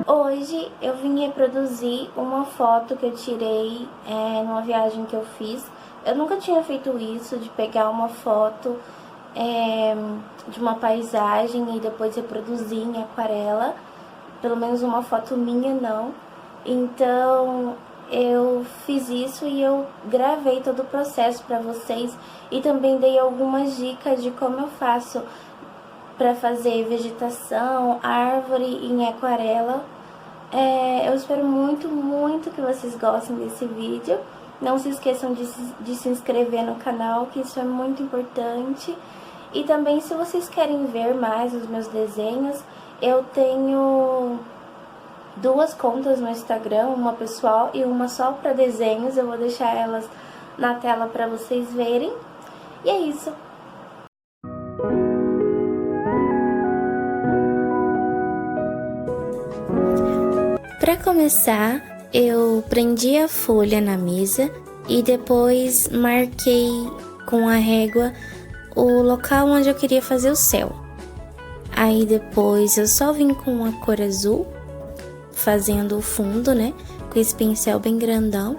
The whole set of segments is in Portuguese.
Hoje eu vim reproduzir uma foto que eu tirei numa viagem que eu fiz. Eu nunca tinha feito isso, de pegar uma foto de uma paisagem e depois reproduzir em aquarela. Pelo menos uma foto minha, não. Então eu fiz isso e eu gravei todo o processo para vocês e também dei algumas dicas de como eu faço para fazer vegetação, árvore em aquarela. Eu espero muito que vocês gostem desse vídeo. Não se esqueçam de se inscrever no canal, que isso é muito importante. E também, se vocês querem ver mais os meus desenhos, eu tenho duas contas no Instagram, uma pessoal e uma só para desenhos. Eu vou deixar elas na tela para vocês verem. E é isso. Para começar, eu prendi a folha na mesa e depois marquei com a régua o local onde eu queria fazer o céu. Aí depois eu só vim com a cor azul, fazendo o fundo, né, com esse pincel bem grandão.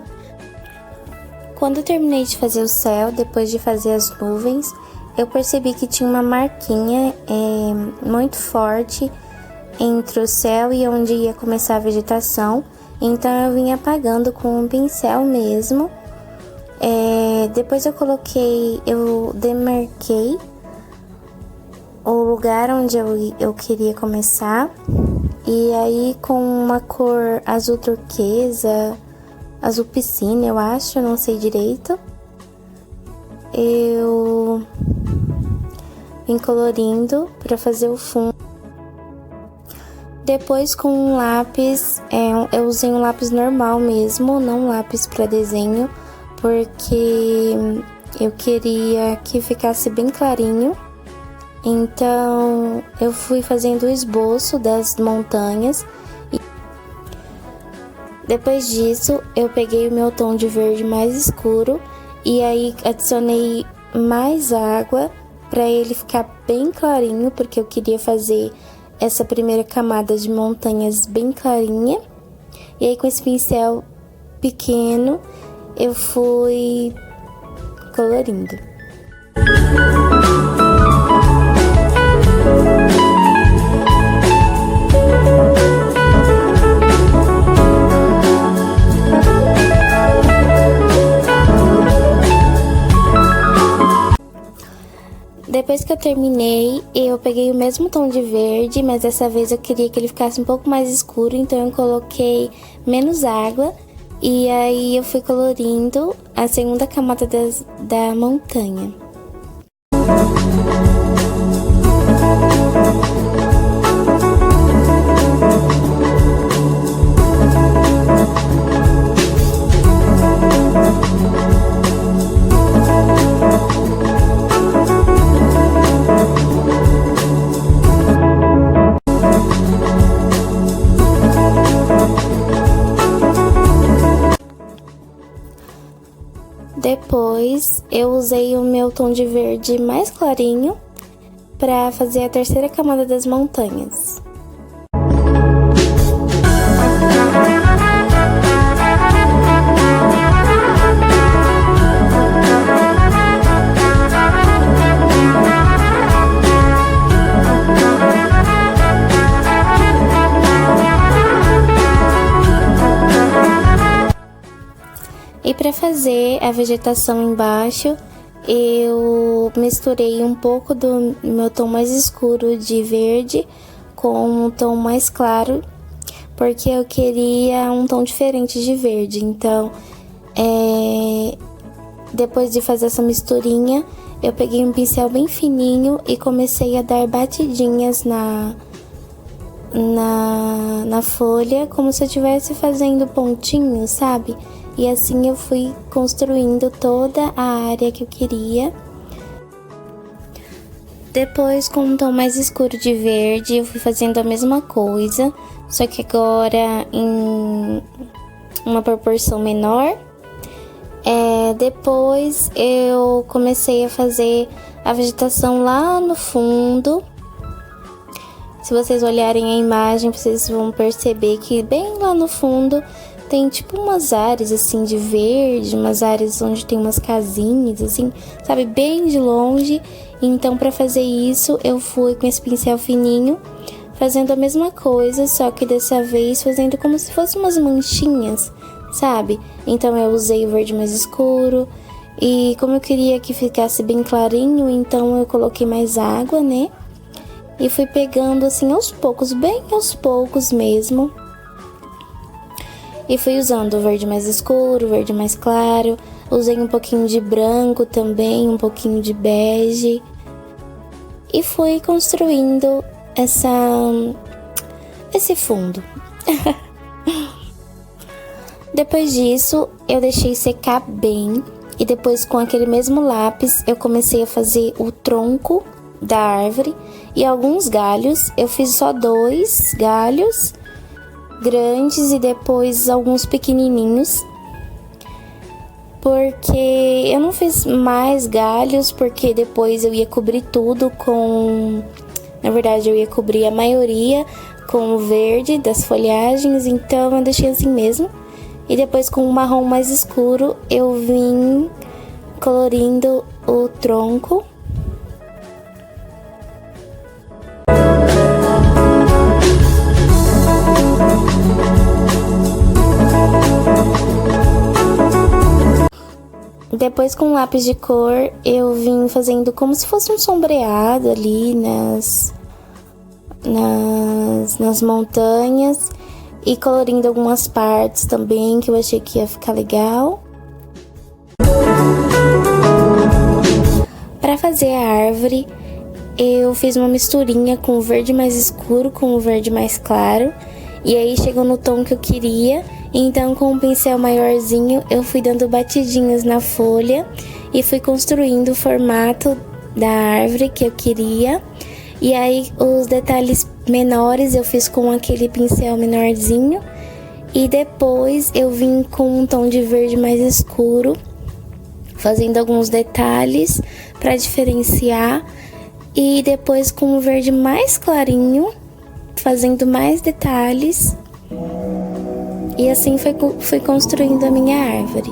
Quando eu terminei de fazer o céu, depois de fazer as nuvens, eu percebi que tinha uma marquinha muito forte entre o céu e onde ia começar a vegetação, então eu vim apagando com um pincel mesmo. Depois eu demarquei o lugar onde eu queria começar, e aí com uma cor azul turquesa, azul piscina, eu acho, não sei direito, eu vim colorindo para fazer o fundo. Depois com um lápis, eu usei um lápis normal mesmo, não um lápis para desenho, porque eu queria que ficasse bem clarinho. Então eu fui fazendo o esboço das montanhas. E depois disso eu peguei o meu tom de verde mais escuro e aí adicionei mais água para ele ficar bem clarinho, porque eu queria fazer essa primeira camada de montanhas bem clarinha. E aí com esse pincel pequeno eu fui colorindo. Depois que eu terminei, eu peguei o mesmo tom de verde, mas dessa vez eu queria que ele ficasse um pouco mais escuro, então eu coloquei menos água e aí eu fui colorindo a segunda camada da montanha. Depois eu usei o meu tom de verde mais clarinho para fazer a terceira camada das montanhas. E para fazer a vegetação embaixo, eu misturei um pouco do meu tom mais escuro de verde com um tom mais claro, porque eu queria um tom diferente de verde. Então, depois de fazer essa misturinha, eu peguei um pincel bem fininho e comecei a dar batidinhas na folha, como se eu estivesse fazendo pontinhos, sabe? E assim eu fui construindo toda a área que eu queria. Depois, com um tom mais escuro de verde, eu fui fazendo a mesma coisa, só que agora em uma proporção menor. Depois eu comecei a fazer a vegetação lá no fundo. Se vocês olharem a imagem, vocês vão perceber que bem lá no fundo tem tipo umas áreas assim de verde, umas áreas onde tem umas casinhas assim, sabe, bem de longe. Então para fazer isso eu fui com esse pincel fininho, fazendo a mesma coisa, só que dessa vez fazendo como se fossem umas manchinhas, sabe? Então eu usei o verde mais escuro e como eu queria que ficasse bem clarinho, então eu coloquei mais água, né? E fui pegando assim aos poucos, bem aos poucos mesmo. E fui usando o verde mais escuro, o verde mais claro. Usei um pouquinho de branco também, um pouquinho de bege. E fui construindo esse fundo. Depois disso, eu deixei secar bem. E depois, com aquele mesmo lápis, eu comecei a fazer o tronco da árvore e alguns galhos. Eu fiz só 2 galhos grandes e depois alguns pequenininhos, porque eu não fiz mais galhos, porque depois eu ia cobrir tudo com... Na verdade, eu ia cobrir a maioria com o verde das folhagens, então eu deixei assim mesmo. E depois, com o marrom mais escuro, eu vim colorindo o tronco. Depois, com lápis de cor, eu vim fazendo como se fosse um sombreado ali nas montanhas e colorindo algumas partes também que eu achei que ia ficar legal. Para fazer a árvore, eu fiz uma misturinha com o verde mais escuro com o verde mais claro, e aí chegou no tom que eu queria. Então, com um pincel maiorzinho, eu fui dando batidinhas na folha e fui construindo o formato da árvore que eu queria. E aí, os detalhes menores eu fiz com aquele pincel menorzinho. E depois, eu vim com um tom de verde mais escuro, fazendo alguns detalhes para diferenciar. E depois, com o verde mais clarinho, fazendo mais detalhes. E assim fui construindo a minha árvore.